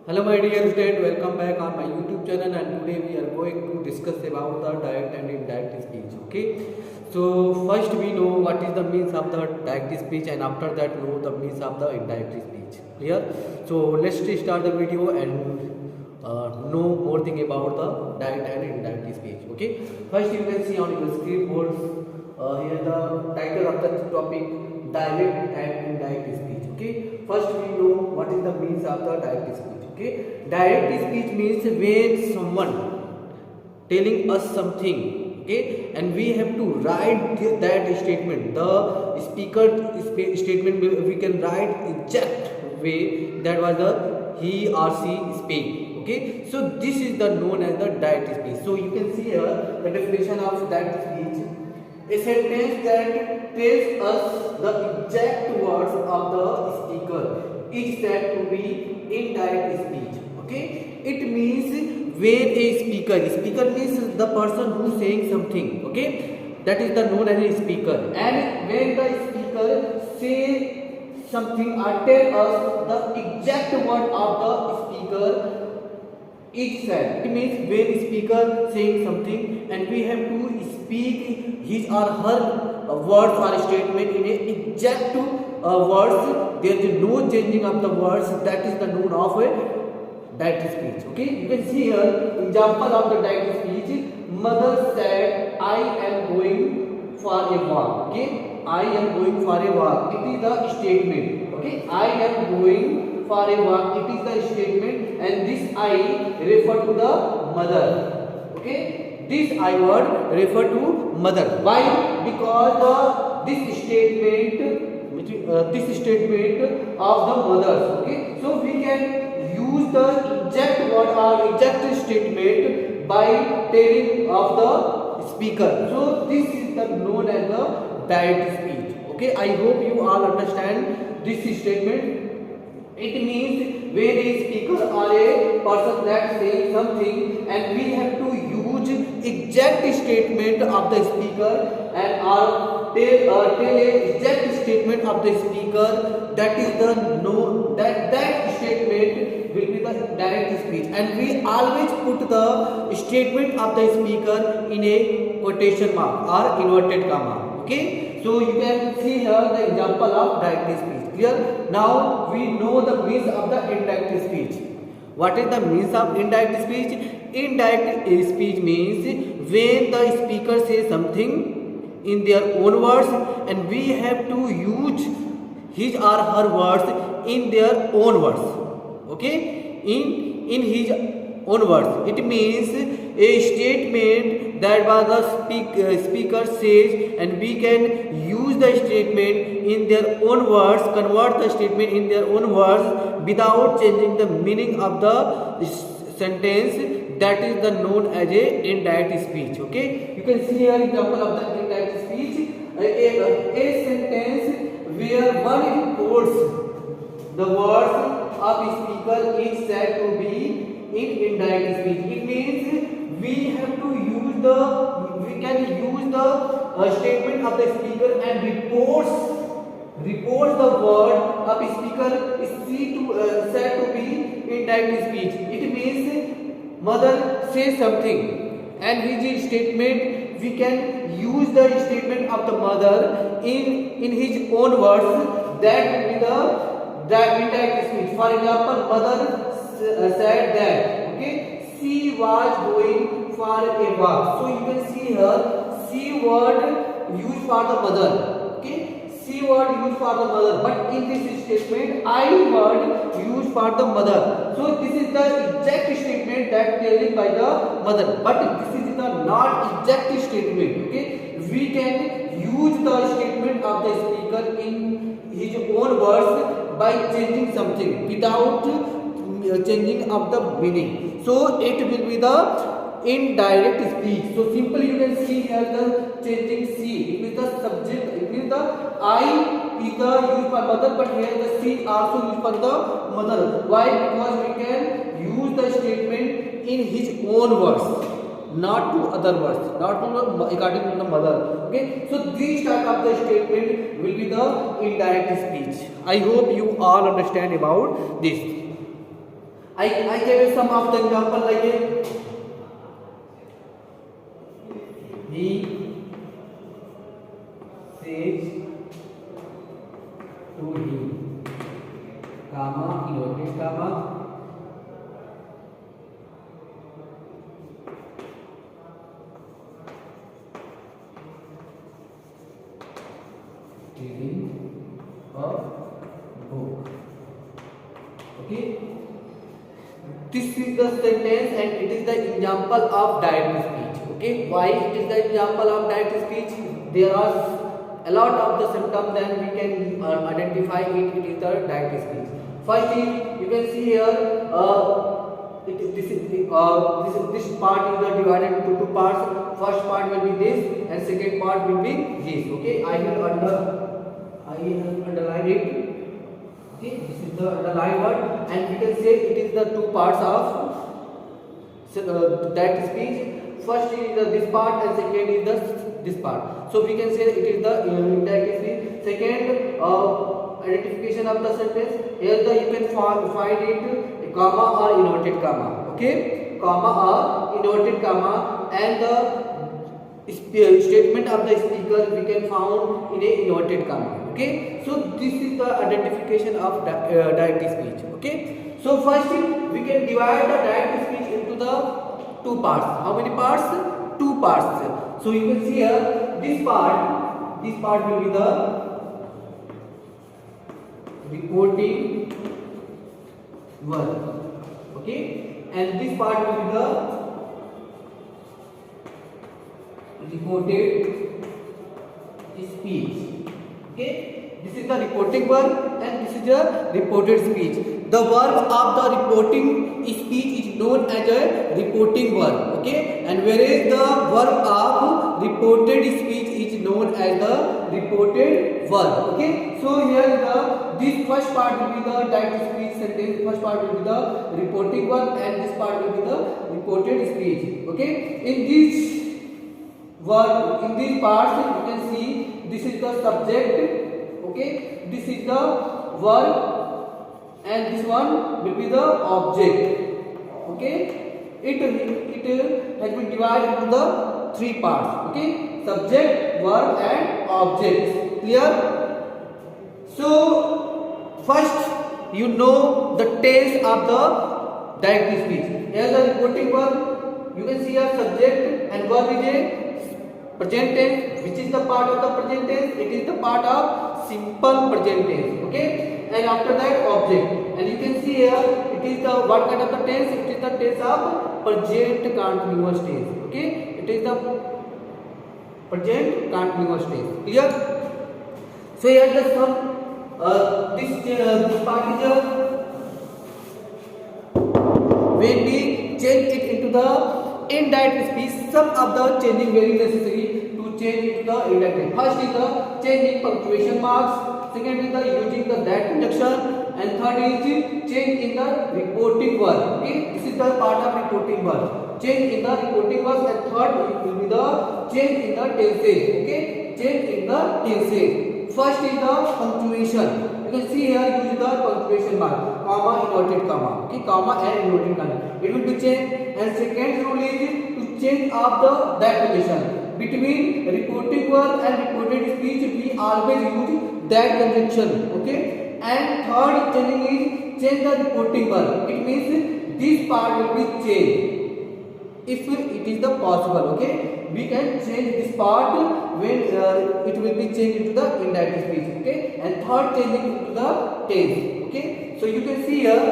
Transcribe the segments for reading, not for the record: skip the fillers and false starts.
Hello my dear student, welcome back on my YouTube channel, and today we are going to discuss about the direct and indirect speech. Okay, so first we know what is the means of the direct speech, and after that know the means of the indirect speech. Clear? So let's start the video and know more thing about the direct and indirect speech. Okay, first you can see on your screen boards here the title of the topic, direct and indirect speech. Okay, first we know what is the means of the direct speech. Okay, direct speech means when someone telling us something, okay, and we have to write that statement. The speaker statement we can write exact way that was the he or she speak. Okay, so this is the known as the direct speech. So you can see here the definition of direct speech: a sentence that tells us the exact words of the speaker is said to be indirect speech. Okay, it means when a speaker means the person who saying something. Okay, that is the known as a speaker, and when the speaker say something or tell us the exact word of the speaker is said. It means when speaker saying something and we have to speak his or her words or statement in a exact words, there is no changing of the words. That is the known of a direct speech. Okay, you can see here example of the direct speech. Mother said, "I am going for a walk." Okay, I am going for a walk. It is the statement. Okay, I am going for a walk. It is the statement, and this I refer to the mother. Okay, this I word refer to mother. Why? Because this statement of the mothers. Okay, so we can use the exact word or exact statement by telling of the speaker. So this is the known as the direct speech. Okay, I hope you all understand this statement. It means when a speaker or a person that saying something and we have to use exact statement of the speaker and tell a exact statement of the speaker, that is the no that statement will be the direct speech, and we always put the statement of the speaker in a quotation mark or inverted comma. Okay, so you can see here the example of direct speech. Clear? Now we know the means of the indirect speech. What is the means of indirect speech? Indirect speech means when the speaker says something in their own words and we have to use his or her words in their own words. Okay, in his own words. It means a statement that was the speaker says and we can use the statement in their own words, convert the statement in their own words without changing the meaning of the sentence. That is the known as a indirect speech. Okay, you can see here example of the indirect speech. A sentence where one quotes the words of speaker is said to be in indirect speech. It means we have to use we can use the statement of the speaker and reports the word of speaker is said to be indirect speech. It means mother says something and his statement we can use the statement of the mother in his own words. That will be the indirect speech. For example, mother said that, okay, she was going for a walk. So you can see here she word used for the mother. Okay, she word used for the mother, but in this statement I word used for the mother. So this is the exact statement that telling by the mother, but this is the not exact statement. Okay, we can use the statement of the speaker in his own words by changing something without changing of the meaning. So it will be the indirect speech. So simply you can see here the changing C. It is the subject. It means the I is the used for mother, but here the C also used for the mother. Why? Because we can use the statement in his own words, not to other words, not to according to the mother. Okay, so this type of the statement will be the indirect speech. I hope you all understand about this. I gave you some of the example like he says to him, comma, inverted comma, reading a book. Okay, this is the sentence and it is the example of direct speech. Okay, why it is the example of direct speech? There are a lot of the symptoms, then we can identify it is the direct speech. First is, you can see here this part is divided into two parts. First part will be this and second part will be this. Okay, I will underline it. Okay, this is the underlined word and we can say it is the two parts of direct speech. First is this part and second is this part. So we can say it is the indirect speech. Second, identification of the sentence. Here you can find it comma or inverted comma. Okay, comma or inverted comma, and the statement of the speaker we can found in a inverted comma. Okay, so this is the identification of direct speech. Okay, so first we can divide the direct speech into the two parts. How many parts? Two parts. So you can see here this part will be the reporting word. Okay, and this part will be the reported speech. Okay, this is the reporting verb and this is the reported speech. The verb of the reporting speech is known as a reporting verb. Okay, and whereas the verb of reported speech is known as the reported verb. Okay, so here this first part will be the direct speech sentence. First part will be the reporting verb and this part will be the reported speech. Okay, in this verb, in these parts you can see this is the subject. Okay, this is the verb and this one will be the object. Okay, it has been divided into the three parts. Okay, subject, verb and object. Clear? So first you know the tense of the direct speech. Here the reporting verb, you can see a subject and verb is a present tense. Which is the part of the present tense? It is the part of simple present tense. Okay, and after that object, and you can see here it is the what kind of the tense? It is the tense of present continuous tense. Okay, it is the present continuous tense. Clear? So here the some this part is when we change it into the indirect speech, some of the changing very necessary to change into the indirect. First is the changing punctuation marks, second is the using the that conjunction, and third is change in the reporting verb. Okay, this is the part of reporting verb. Change in the reporting verb, and third will be the change in the tenses. Okay, change in the tenses. First is the punctuation. You can see here use the punctuation mark, comma, inverted comma. Okay, comma and inverted comma. It will be changed. And second rule is to change of the that conjunction. Between reporting verb and reported speech, we always use that conjunction. Okay. And third changing is change the reporting verb. It means this part will be changed. If it is the possible, okay, we can change this part when it will be changed into the indirect speech. Okay, and third changing into the tense. Okay, so you can see here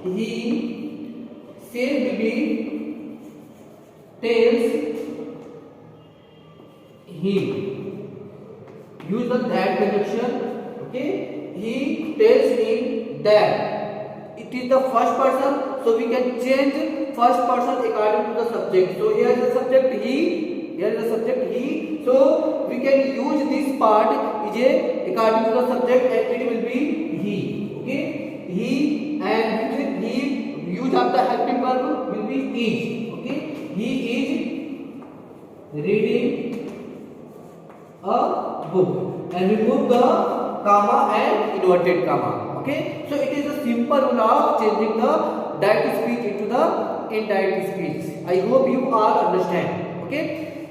he said be tells him. Use the that conjunction. Okay, he tells him that. It is the first person, so we can change first person according to the subject. So here is the subject he, here is the subject he. So we can use this part is a according to the subject and it will be he. Okay, he, and with he use of the helping verb will be is. Okay, he is reading a book and remove the comma and inverted comma. Okay, so it is a simple simple rule of changing the direct speech into the indirect speech. I hope you all understand. Okay.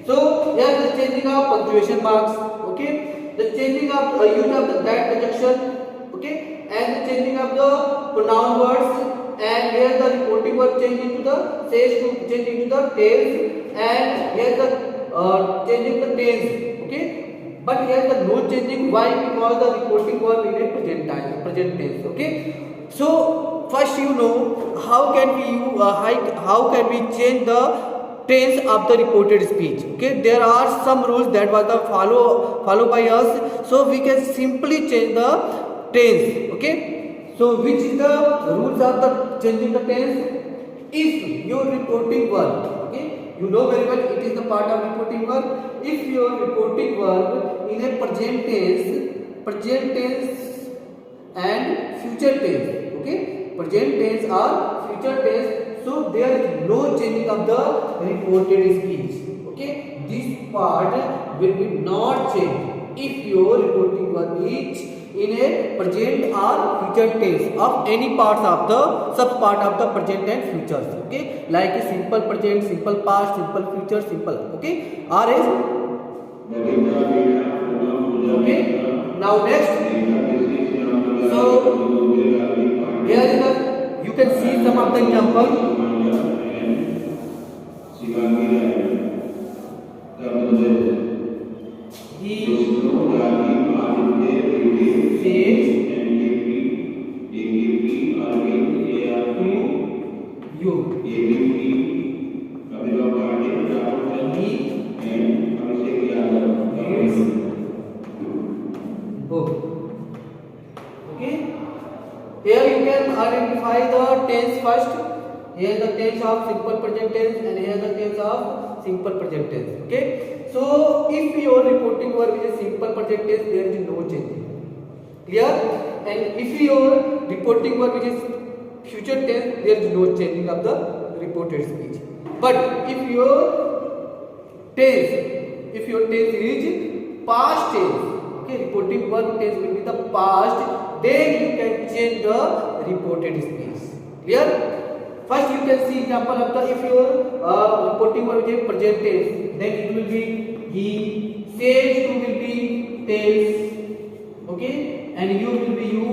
So here the changing of punctuation marks. Okay. The changing of use of the that conjunction. Okay. And the changing of the pronoun words. And here the reporting verb change into the says to change into the tails. And here the changing the tense. Okay. But here the no changing. Why? Because the reporting verb in a present tense. Okay. So first you know how can we change the tense of the reported speech. Okay. There are some rules that was the follow by us. So we can simply change the tense. Okay. So which is the rules of the changing the tense? If your reporting verb, okay, you know very well it is the part of reporting verb. If your reporting verb in a present tense and future tense, okay, present tense or future tense, so there is no changing of the reported speech. Okay, this part will be not changed if your reporting verb is in a present or future tense of any parts of the sub part of the present and futures. Okay, like a simple present, simple past, simple future, simple. Okay, or is okay. Now next, so here is the you can see some of the example. Here you can identify the tense first. Here the tense of simple present tense and here the tense of simple present tense. Okay. So if your reporting verb is a simple present tense, there is no change. Clear? And if your reporting verb is future tense, there is no changing of the reported speech. But if your tense is past tense, okay, reporting verb tense will be the past, then you can change the reported speech. Clear? First you can see example of the if your reporting verb is present tense, then it will be he, says to will be tells, okay, and you will be you.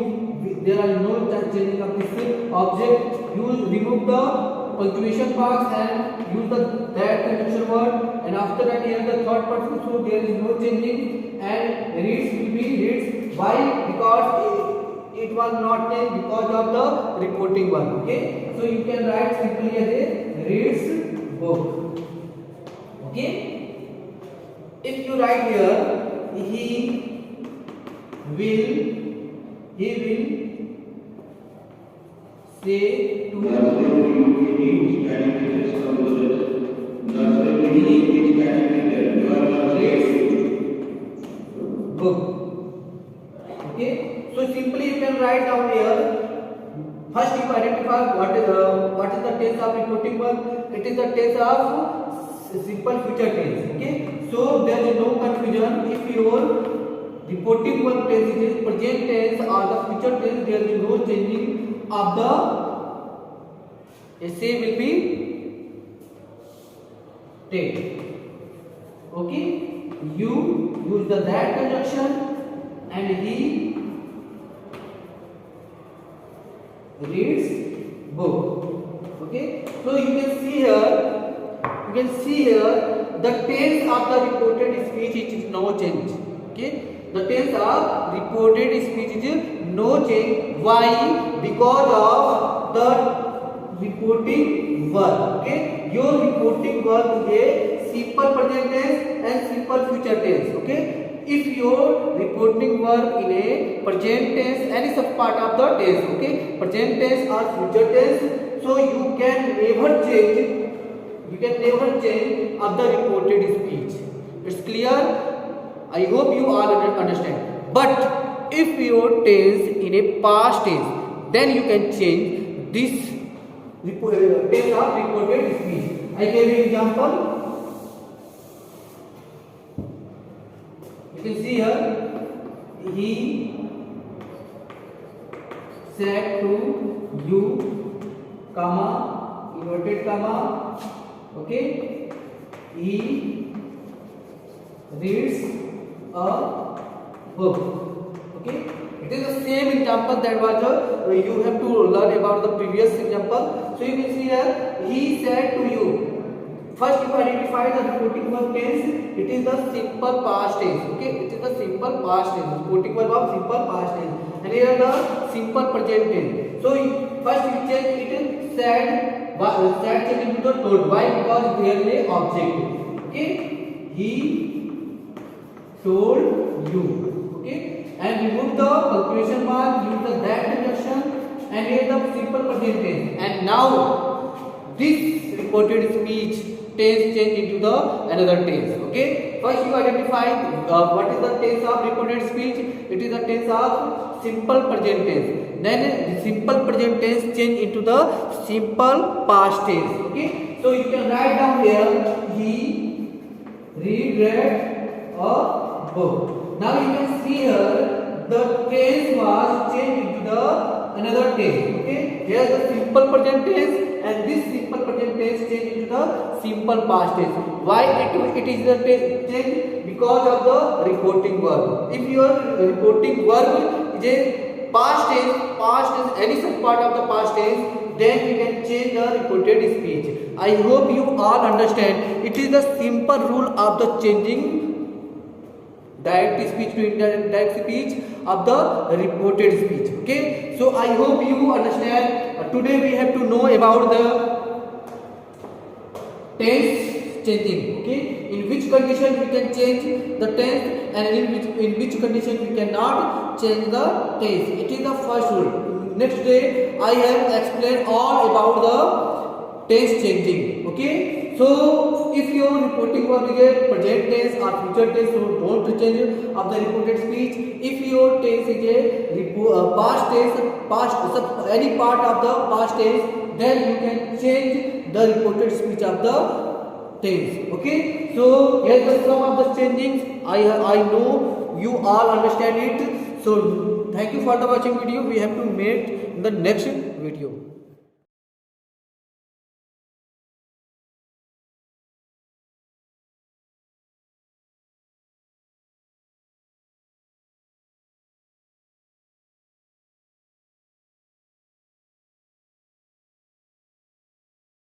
There are no changing of this object. You remove the punctuation marks and use the that conjunction word, and after that here the third person, so there is no changing, and reads will be reads. Why? Because it was not changed because of the reporting one. Okay, so you can write simply as a reads book. Okay, if you write here he will say to book. Okay, so simply you can write down here. First you identify what is the tense of reporting verb. It is the tense of simple future tense. Okay, so there is no confusion. If your reporting verb tense is present tense or the future tense, there is no changing of the essay will be take. Okay, you use the that conjunction and he reads book. Okay, so you can see here the tense of the reported speech is no change. Okay, the tense of reported speech is no change. Why? Because of the reporting verb. Okay, your reporting verb is a simple present tense and simple future tense. Okay, if your reporting verb in a present tense and is a part of the tense, okay, present tense or future tense, so you can never change of the reported speech. It's clear? I hope you all understand. But if your tense in a past tense, then you can change this tense of reported speech. I gave you example. You can see here he said to you, comma, inverted comma, okay, he reads a book. Okay, it is the same example that was you have to learn about the previous example. So you can see here, he said to you. First you identify the reporting verb tense. It is the simple past tense. Okay, it is the simple past tense. Reporting verb of simple past tense. And here the simple present tense. So first you change it in said. Said change into the told. Why? Because there is a object. Okay, he told you. Okay, and remove the punctuation mark. Use the that conjunction. And here the simple present tense. And now this reported speech tense change into the another tense. Okay, first you identify what is the tense of reported speech. It is the tense of simple present tense. Then the simple present tense change into the simple past tense. Okay, so you can write down here, he read a book. Now you can see here the tense was changed into the another tense. Okay, here the simple present tense and this simple present tense change into the simple past tense. Why it is the change? Because of the reporting verb. If your reporting verb is a past tense, any such part of the past tense, then you can change the reported speech. I hope you all understand. It is the simple rule of the changing direct speech to indirect speech of the reported speech. Okay, so I hope you understand. Today we have to know about the tense changing. Okay, in which condition we can change the tense and in which condition we cannot change the tense. It is the first rule. Next day I have explained all about the tense changing. Okay, so if your reporting verb is a present tense or future tense, so don't change of the reported speech. If your tense is a past tense, any part of the past tense, then you can change the reported speech of the tense. Okay, so here's the sum of the changings. I know you all understand it. So thank you for the watching video. We have to meet in the next